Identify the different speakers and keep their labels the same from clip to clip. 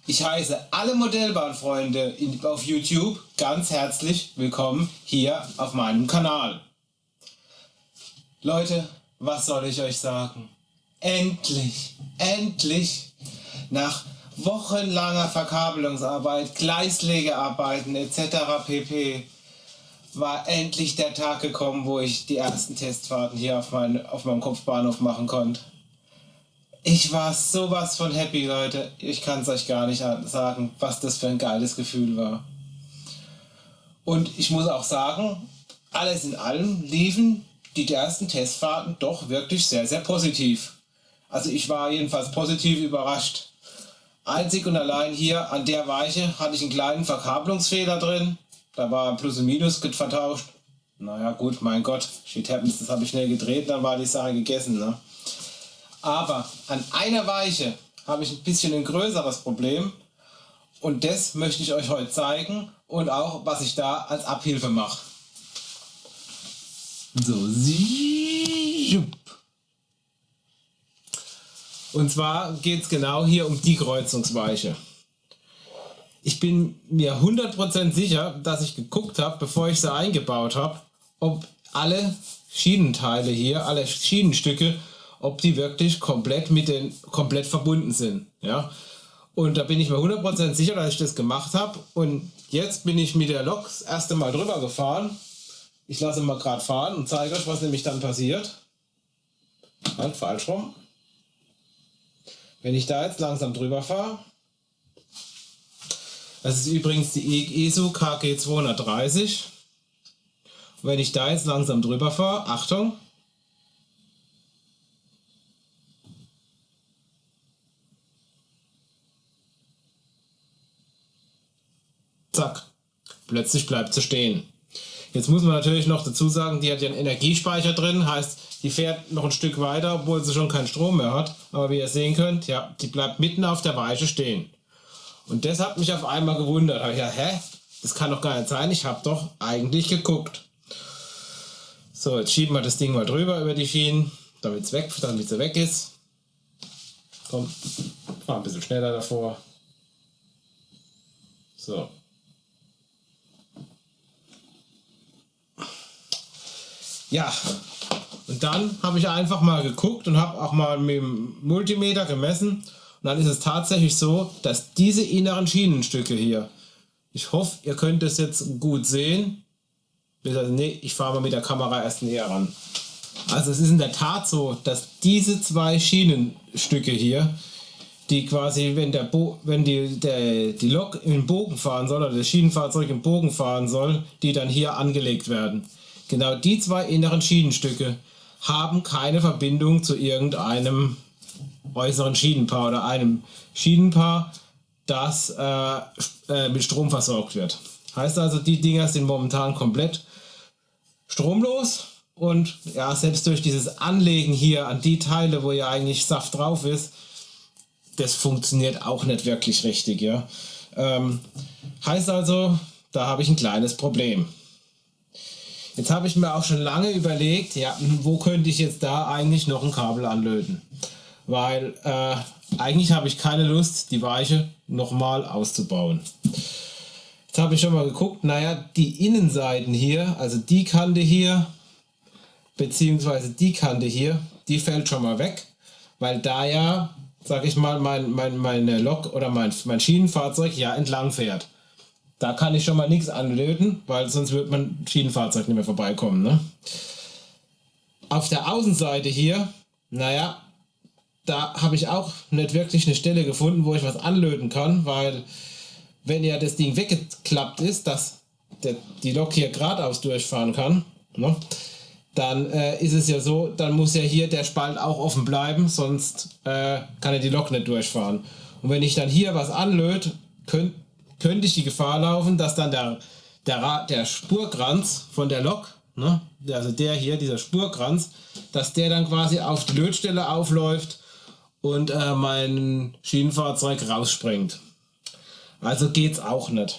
Speaker 1: Ich heiße alle Modellbahnfreunde auf YouTube ganz herzlich willkommen hier auf meinem Kanal. Leute, was soll ich euch sagen? Endlich, nach wochenlanger Verkabelungsarbeit, Gleislegearbeiten etc. pp. war endlich der Tag gekommen, wo ich die ersten Testfahrten hier auf meinem Kopfbahnhof machen konnte. Ich war sowas von happy, Leute. Ich kann es euch gar nicht sagen, was das für ein geiles Gefühl war. Und ich muss auch sagen, alles in allem liefen die ersten Testfahrten doch wirklich sehr, sehr positiv. Also ich war jedenfalls positiv überrascht. Einzig und allein hier an der Weiche hatte ich einen kleinen Verkabelungsfehler drin. Da war Plus und Minus vertauscht. Naja gut, mein Gott, shit happens, das habe ich schnell gedreht, dann war die Sache gegessen, ne? Aber an einer Weiche habe ich ein bisschen ein größeres Problem und das möchte ich euch heute zeigen und auch, was ich da als Abhilfe mache. So, und zwar geht es genau hier um die Kreuzungsweiche. Ich bin mir 100% sicher, dass ich geguckt habe, bevor ich sie eingebaut habe, ob alle Schienenteile hier, alle Schienenstücke, ob die wirklich komplett verbunden sind. Ja? Und da bin ich mir 100% sicher, dass ich das gemacht habe. Und jetzt bin ich mit der Lok das erste Mal drüber gefahren. Ich lasse mal gerade fahren und zeige euch, was nämlich dann passiert. Halt, falsch rum. Wenn ich da jetzt langsam drüber fahre, das ist übrigens die ESU KG 230. Und wenn ich da jetzt langsam drüber fahre, Achtung, zack, plötzlich bleibt sie stehen. Jetzt muss man natürlich noch dazu sagen, die hat ja einen Energiespeicher drin, heißt, die fährt noch ein Stück weiter, obwohl sie schon keinen Strom mehr hat. Aber wie ihr sehen könnt, ja, die bleibt mitten auf der Weiche stehen. Und das hat mich auf einmal gewundert. Aber ja, das kann doch gar nicht sein, ich habe doch eigentlich geguckt. So, jetzt schieben wir das Ding mal drüber über die Schienen, damit sie weg ist. Komm, fahr ein bisschen schneller davor. So. Ja, und dann habe ich einfach mal geguckt und habe auch mal mit dem Multimeter gemessen. Und dann ist es tatsächlich so, dass diese inneren Schienenstücke hier, ich hoffe, ihr könnt es jetzt gut sehen. Nee, ich fahre mal mit der Kamera erst näher ran. Also es ist in der Tat so, dass diese zwei Schienenstücke hier, die quasi, wenn die Lok im Bogen fahren soll, oder das Schienenfahrzeug im Bogen fahren soll, die dann hier angelegt werden. Genau die zwei inneren Schienenstücke haben keine Verbindung zu irgendeinem äußeren Schienenpaar oder einem Schienenpaar, das mit Strom versorgt wird. Heißt also, die Dinger sind momentan komplett stromlos und ja, selbst durch dieses Anlegen hier an die Teile, wo ja eigentlich Saft drauf ist, das funktioniert auch nicht wirklich richtig. Ja? Heißt also, da habe ich ein kleines Problem. Jetzt habe ich mir auch schon lange überlegt, ja, wo könnte ich jetzt da eigentlich noch ein Kabel anlöten? Weil eigentlich habe ich keine Lust, die Weiche nochmal auszubauen. Jetzt habe ich schon mal geguckt, naja, die Innenseiten hier, also die Kante hier, beziehungsweise die Kante hier, die fällt schon mal weg, weil da ja, sag ich mal, meine Lok oder mein Schienenfahrzeug ja entlang fährt. Da kann ich schon mal nichts anlöten, weil sonst wird mein Schienenfahrzeug nicht mehr vorbeikommen. Ne? Auf der Außenseite hier, naja, da habe ich auch nicht wirklich eine Stelle gefunden, wo ich was anlöten kann, weil wenn ja das Ding weggeklappt ist, dass die Lok hier geradeaus durchfahren kann, ne, dann ist es ja so, dann muss ja hier der Spalt auch offen bleiben, sonst kann ja die Lok nicht durchfahren. Und wenn ich dann hier was anlöte, könnte ich die Gefahr laufen, dass dann der Spurkranz von der Lok, ne, also dieser Spurkranz, dass der dann quasi auf die Lötstelle aufläuft und mein Schienenfahrzeug rausspringt. Also geht's auch nicht.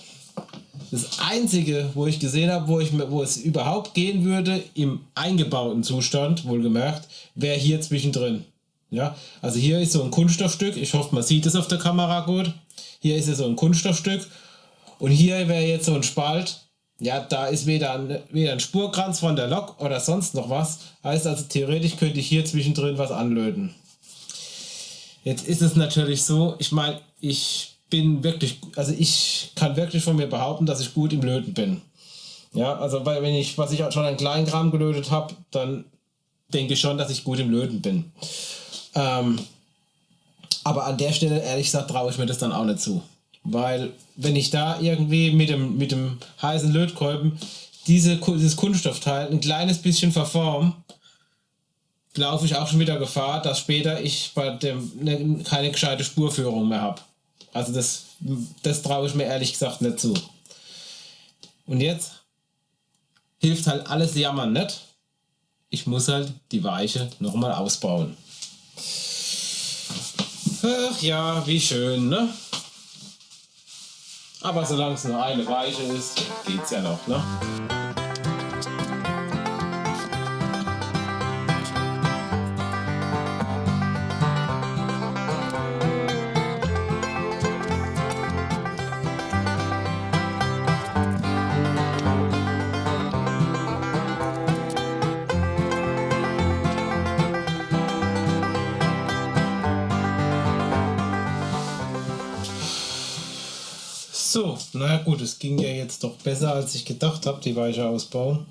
Speaker 1: Das Einzige, wo ich gesehen habe, wo es überhaupt gehen würde, im eingebauten Zustand, wohlgemerkt, wäre hier zwischendrin. Ja, also hier ist so ein Kunststoffstück. Ich hoffe, man sieht es auf der Kamera gut. Hier ist es so ein Kunststoffstück. Und hier wäre jetzt so ein Spalt. Ja, da ist weder ein Spurkranz von der Lok oder sonst noch was. Heißt also, theoretisch könnte ich hier zwischendrin was anlöten. Jetzt ist es natürlich so, ich meine, ich kann wirklich von mir behaupten, dass ich gut im Löten bin. Ja, also weil wenn ich, was ich schon an Kleinkram gelötet habe, dann denke ich schon, dass ich gut im Löten bin. Ähm, aber an der Stelle, ehrlich gesagt, traue ich mir das dann auch nicht zu. Weil wenn ich da irgendwie mit dem heißen Lötkolben dieses Kunststoffteil ein kleines bisschen verforme, laufe ich auch schon wieder Gefahr, dass später ich bei dem keine gescheite Spurführung mehr habe. Also das traue ich mir ehrlich gesagt nicht zu. Und jetzt hilft halt alles Jammern nicht. Ich muss halt die Weiche nochmal ausbauen. Ach ja, wie schön, ne? Aber solange es nur eine Weiche ist, geht's ja noch, ne? So, naja gut, es ging ja jetzt doch besser, als ich gedacht habe, die Weiche ausbauen.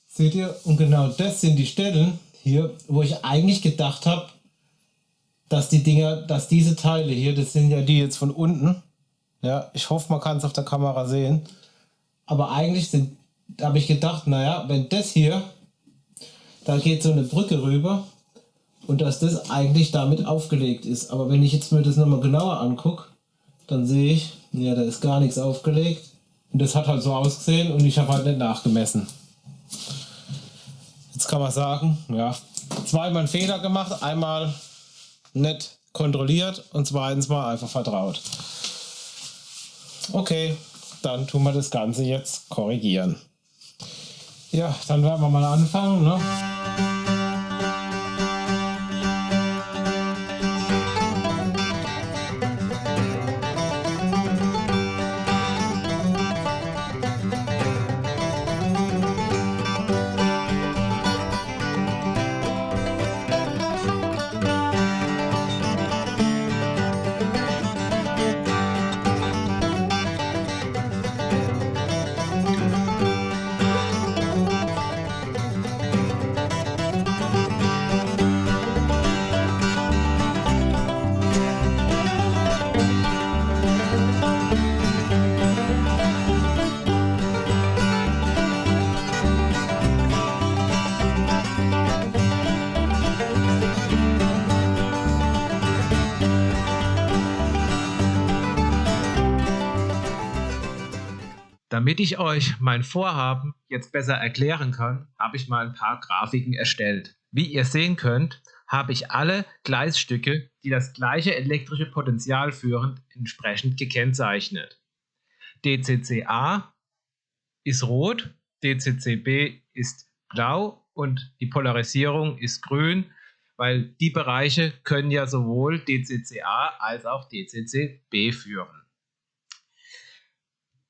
Speaker 1: Seht ihr? Und genau das sind die Stellen hier, wo ich eigentlich gedacht habe, dass diese Teile hier, das sind ja die jetzt von unten. Ja, ich hoffe, man kann es auf der Kamera sehen. Aber eigentlich habe ich gedacht, naja, wenn das hier, da geht so eine Brücke rüber und dass das eigentlich damit aufgelegt ist. Aber wenn ich jetzt mir das nochmal genauer angucke, dann sehe ich, ja, da ist gar nichts aufgelegt. Und das hat halt so ausgesehen und ich habe halt nicht nachgemessen. Jetzt kann man sagen, ja, zweimal einen Fehler gemacht, einmal nicht kontrolliert und zweitens mal einfach vertraut. Okay, dann tun wir das Ganze jetzt korrigieren. Ja, dann werden wir mal anfangen, ne?
Speaker 2: Damit ich euch mein Vorhaben jetzt besser erklären kann, habe ich mal ein paar Grafiken erstellt. Wie ihr sehen könnt, habe ich alle Gleisstücke, die das gleiche elektrische Potential führen, entsprechend gekennzeichnet. DCCA ist rot, DCCB ist blau und die Polarisierung ist grün, weil die Bereiche können ja sowohl DCCA als auch DCCB führen.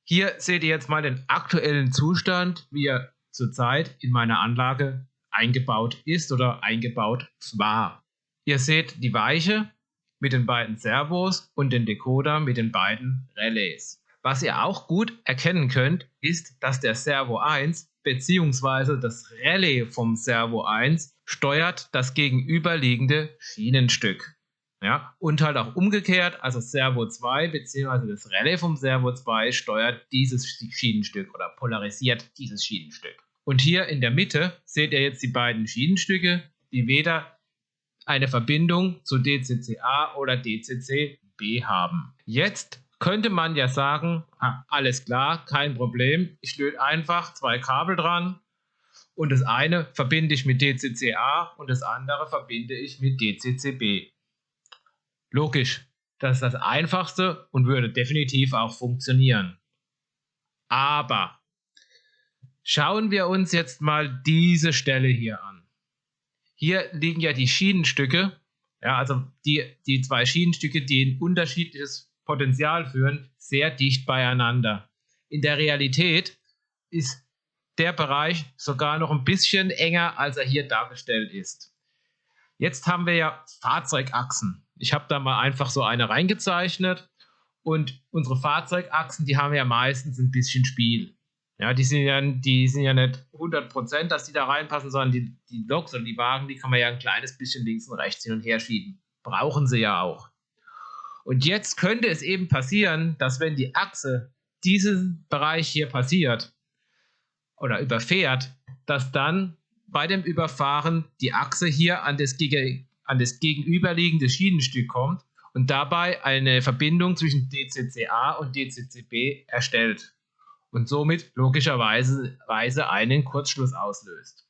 Speaker 2: Hier seht ihr jetzt mal den aktuellen Zustand, wie er zurzeit in meiner Anlage eingebaut ist oder eingebaut war. Ihr seht die Weiche mit den beiden Servos und den Decoder mit den beiden Relais. Was ihr auch gut erkennen könnt, ist, dass der Servo 1 bzw. das Relais vom Servo 1 steuert das gegenüberliegende Schienenstück. Ja, und halt auch umgekehrt, also Servo 2 bzw. das Relais vom Servo 2 steuert dieses Schienenstück oder polarisiert dieses Schienenstück. Und hier in der Mitte seht ihr jetzt die beiden Schienenstücke, die weder eine Verbindung zu DCCA oder DCCB haben. Jetzt könnte man ja sagen, alles klar, kein Problem, ich löte einfach zwei Kabel dran und das eine verbinde ich mit DCCA und das andere verbinde ich mit DCCB. Logisch, das ist das Einfachste und würde definitiv auch funktionieren. Aber schauen wir uns jetzt mal diese Stelle hier an. hier liegen ja die Schienenstücke, ja, also die zwei Schienenstücke, die ein unterschiedliches Potential führen, sehr dicht beieinander. In der Realität ist der Bereich sogar noch ein bisschen enger, als er hier dargestellt ist. Jetzt haben wir ja Fahrzeugachsen. Ich habe da mal einfach so eine reingezeichnet und unsere Fahrzeugachsen, die haben ja meistens ein bisschen Spiel. Ja, die sind ja nicht 100%, dass die da reinpassen, sondern die Loks und die Wagen, die kann man ja ein kleines bisschen links und rechts hin und her schieben. Brauchen sie ja auch. Und jetzt könnte es eben passieren, dass wenn die Achse diesen Bereich hier passiert oder überfährt, dass dann bei dem Überfahren die Achse hier an das gegenüberliegende Schienenstück kommt und dabei eine Verbindung zwischen DCCA und DCCB erstellt und somit logischerweise einen Kurzschluss auslöst.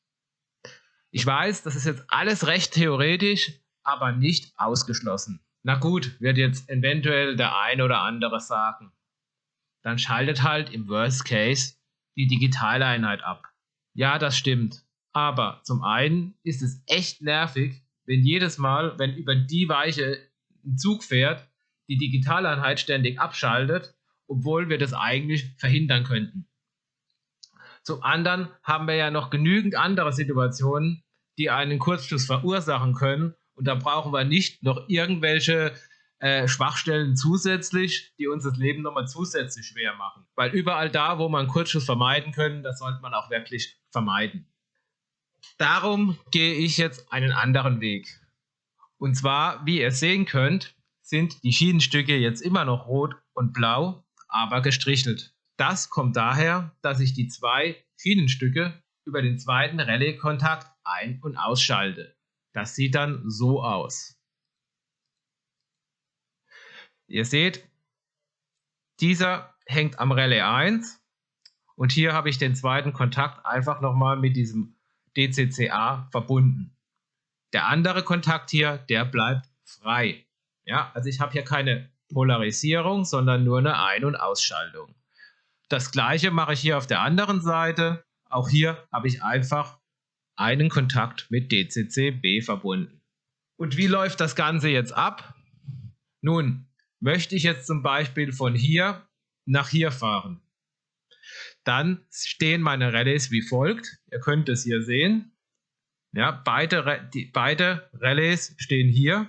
Speaker 2: Ich weiß, das ist jetzt alles recht theoretisch, aber nicht ausgeschlossen. Na gut, wird jetzt eventuell der ein oder andere sagen. Dann schaltet halt im Worst Case die Digitaleinheit ab. Ja, das stimmt. Aber zum einen ist es echt nervig, wenn jedes Mal, wenn über die Weiche ein Zug fährt, die Digitaleinheit ständig abschaltet, obwohl wir das eigentlich verhindern könnten. Zum anderen haben wir ja noch genügend andere Situationen, die einen Kurzschluss verursachen können. Und da brauchen wir nicht noch irgendwelche Schwachstellen zusätzlich, die uns das Leben nochmal zusätzlich schwer machen. Weil überall da, wo man Kurzschluss vermeiden können, das sollte man auch wirklich vermeiden. Darum gehe ich jetzt einen anderen Weg. Und zwar, wie ihr sehen könnt, sind die Schienenstücke jetzt immer noch rot und blau, aber gestrichelt. Das kommt daher, dass ich die zwei Schienenstücke über den zweiten Relaiskontakt ein- und ausschalte. Das sieht dann so aus. Ihr seht, dieser hängt am Relais 1 und hier habe ich den zweiten Kontakt einfach nochmal mit diesem DCCA verbunden. Der andere Kontakt hier, der bleibt frei. Ja, also ich habe hier keine Polarisierung, sondern nur eine Ein- und Ausschaltung. Das gleiche mache ich hier auf der anderen Seite. Auch hier habe ich einfach einen Kontakt mit DCCB verbunden. Und wie läuft das Ganze jetzt ab? Nun, möchte ich jetzt zum Beispiel von hier nach hier fahren. Dann stehen meine Relais wie folgt. Ihr könnt es hier sehen. Ja, beide Relais stehen hier.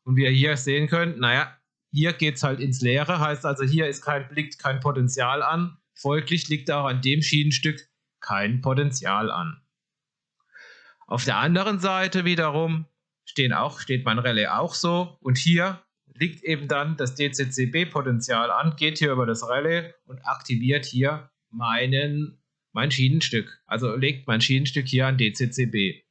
Speaker 2: Und wie ihr hier sehen könnt, naja, hier geht es halt ins Leere. Heißt also, hier liegt kein Potential an. Folglich liegt auch an dem Schienenstück kein Potential an. Auf der anderen Seite wiederum steht mein Relais auch so. Und hier liegt eben dann das DCCB-Potential an, geht hier über das Relais und aktiviert hier mein Schienenstück. Also legt mein Schienenstück hier an DCCB.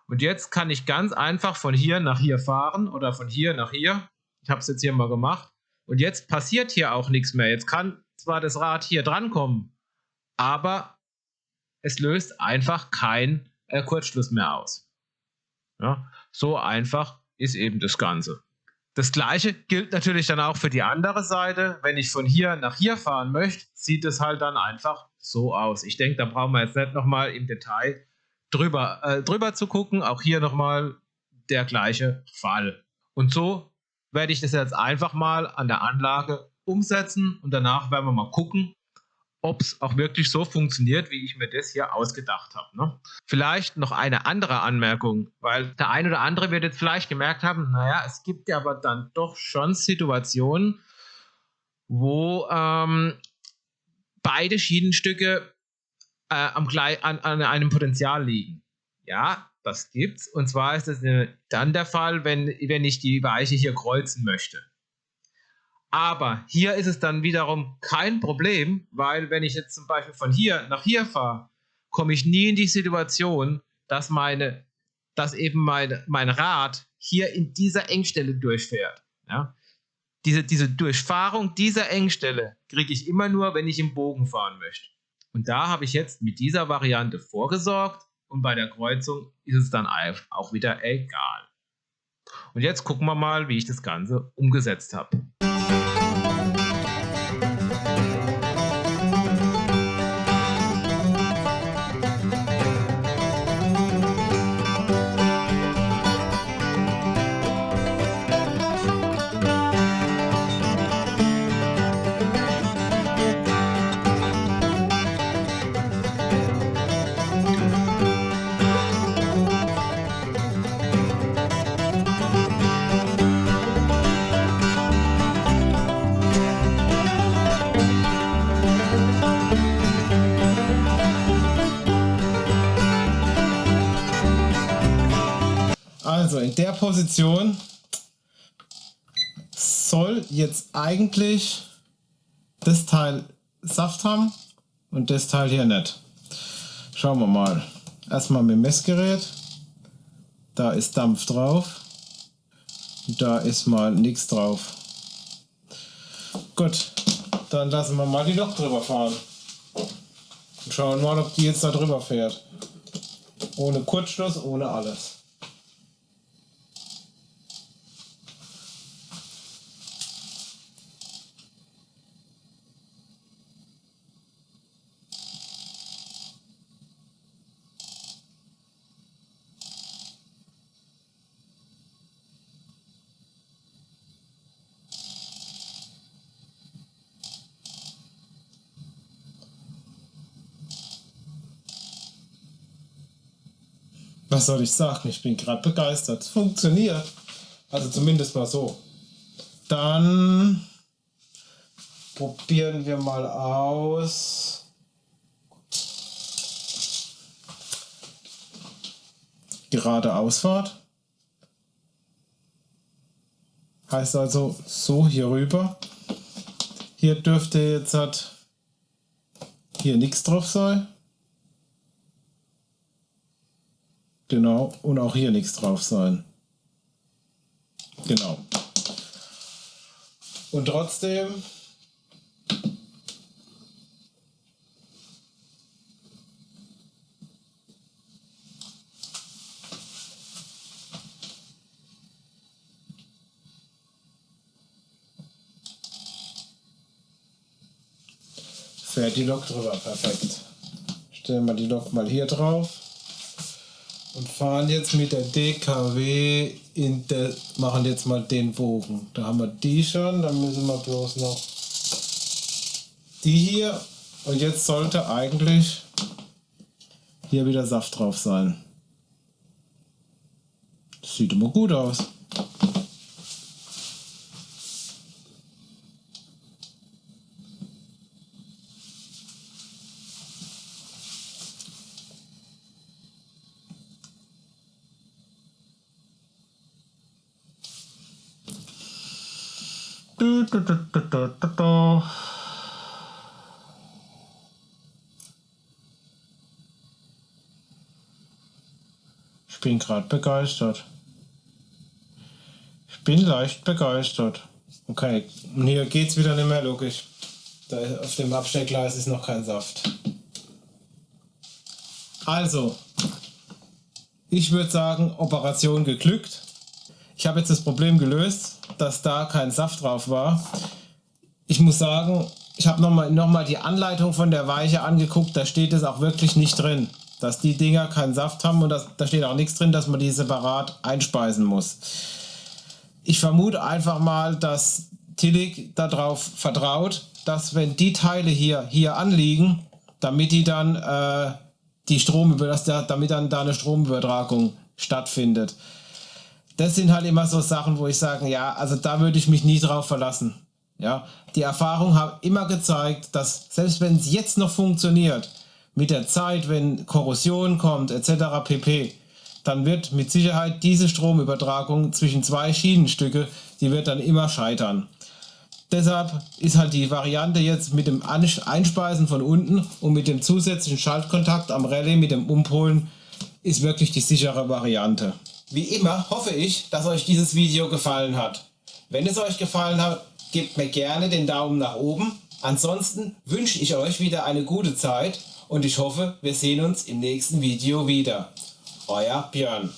Speaker 2: Und jetzt kann ich ganz einfach von hier nach hier fahren oder von hier nach hier. Ich habe es jetzt hier mal gemacht. Und jetzt passiert hier auch nichts mehr. Jetzt kann zwar das Rad hier drankommen, aber es löst einfach keinen Kurzschluss mehr aus. Ja, so einfach ist eben das Ganze. Das gleiche gilt natürlich dann auch für die andere Seite. Wenn ich von hier nach hier fahren möchte, sieht es halt dann einfach so aus. Ich denke, da brauchen wir jetzt nicht nochmal im Detail drüber zu gucken. Auch hier nochmal der gleiche Fall. Und so werde ich das jetzt einfach mal an der Anlage umsetzen und danach werden wir mal gucken, ob es auch wirklich so funktioniert, wie ich mir das hier ausgedacht habe. Ne? Vielleicht noch eine andere Anmerkung, weil der ein oder andere wird jetzt vielleicht gemerkt haben, naja, es gibt ja aber dann doch schon Situationen, wo beide Schienenstücke an einem Potential liegen. Ja, das gibt's. Und zwar ist das dann der Fall, wenn ich die Weiche hier kreuzen möchte. Aber hier ist es dann wiederum kein Problem, weil wenn ich jetzt zum Beispiel von hier nach hier fahre, komme ich nie in die Situation, dass eben mein Rad hier in dieser Engstelle durchfährt. Ja? Diese Durchfahrung dieser Engstelle kriege ich immer nur, wenn ich im Bogen fahren möchte. Und da habe ich jetzt mit dieser Variante vorgesorgt und bei der Kreuzung ist es dann auch wieder egal. Und jetzt gucken wir mal, wie ich das Ganze umgesetzt habe.
Speaker 1: Also in der Position soll jetzt eigentlich das Teil Saft haben und das Teil hier nicht. Schauen wir mal. Erstmal mit dem Messgerät. Da ist Dampf drauf. Da ist mal nichts drauf. Gut, dann lassen wir mal die Lok drüber fahren. Und schauen mal, ob die jetzt da drüber fährt. Ohne Kurzschluss, ohne alles. Was soll ich sagen? Ich bin gerade begeistert. Es funktioniert. Also zumindest mal so. Dann probieren wir mal aus. Gerade Ausfahrt. Heißt also so hier rüber. Hier dürfte jetzt hier nichts drauf sein. Genau, und auch hier nichts drauf sein. Genau. Und trotzdem fährt die Lok drüber. Perfekt. Stellen wir die Lok mal hier drauf. Und fahren jetzt mit der DKW machen jetzt mal den Bogen. Da haben wir die schon, dann müssen wir bloß noch die hier. Und jetzt sollte eigentlich hier wieder Saft drauf sein. Das sieht immer gut aus. Ich bin gerade begeistert. Ich bin leicht begeistert. Okay, und hier geht's wieder nicht mehr, logisch. Da auf dem Abstellgleis ist noch kein Saft. Also, ich würde sagen, Operation geglückt. Ich habe jetzt das Problem gelöst, dass da kein Saft drauf war. Ich muss sagen, ich habe noch mal die Anleitung von der Weiche angeguckt, da steht es auch wirklich nicht drin, dass die Dinger keinen Saft haben und da steht auch nichts drin, dass man die separat einspeisen muss. Ich vermute einfach mal, dass Tillig darauf vertraut, dass wenn die Teile hier anliegen, damit die dann damit dann da eine Stromübertragung stattfindet. Das sind halt immer so Sachen, wo ich sage, ja, also da würde ich mich nie drauf verlassen. Ja, die Erfahrung hat immer gezeigt, dass selbst wenn es jetzt noch funktioniert, mit der Zeit, wenn Korrosion kommt etc. pp., dann wird mit Sicherheit diese Stromübertragung zwischen zwei Schienenstücke, die wird dann immer scheitern. Deshalb ist halt die Variante jetzt mit dem Einspeisen von unten und mit dem zusätzlichen Schaltkontakt am Relais mit dem Umpolen ist wirklich die sichere Variante. Wie immer hoffe ich, dass euch dieses Video gefallen hat. Wenn es euch gefallen hat, gebt mir gerne den Daumen nach oben. Ansonsten wünsche ich euch wieder eine gute Zeit und ich hoffe, wir sehen uns im nächsten Video wieder. Euer Björn.